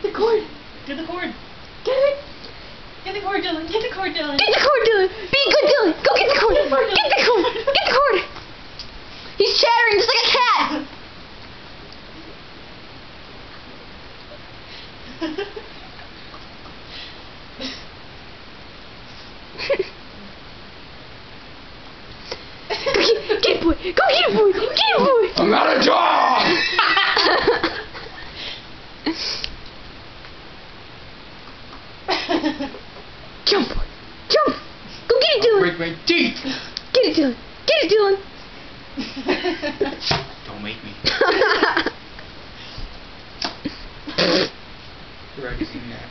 The cord. Get the cord. Get it. Get the cord, Dylan. Get the cord, Dylan. Get the cord, Dylan. Be a good Dylan. Go get the cord. Get the cord. Get the cord. He's chattering just like a cat. Get it, boy. Go get it, boy. Get it, boy. I'm not a dog! Jump, boy. Jump. Go get it, Dylan. Break my teeth! Get it, Dylan. Get it, Dylan. Don't make me. You're already seen that.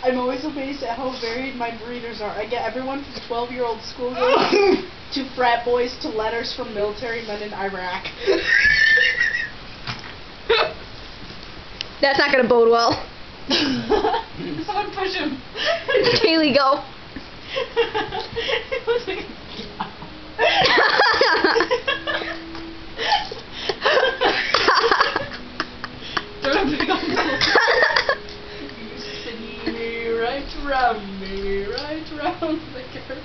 I'm always amazed at how varied my breeders are. I get everyone from 12-year-old schoolgirls to frat boys to letters from military men in Iraq. That's not gonna bode well. Someone push him. Kaylee, go. It looks like Don't have to go. You spin me right round the curve.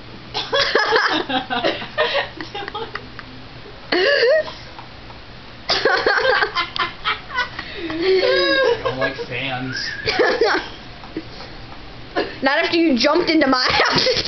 I don't like fans. Not after you jumped into my house.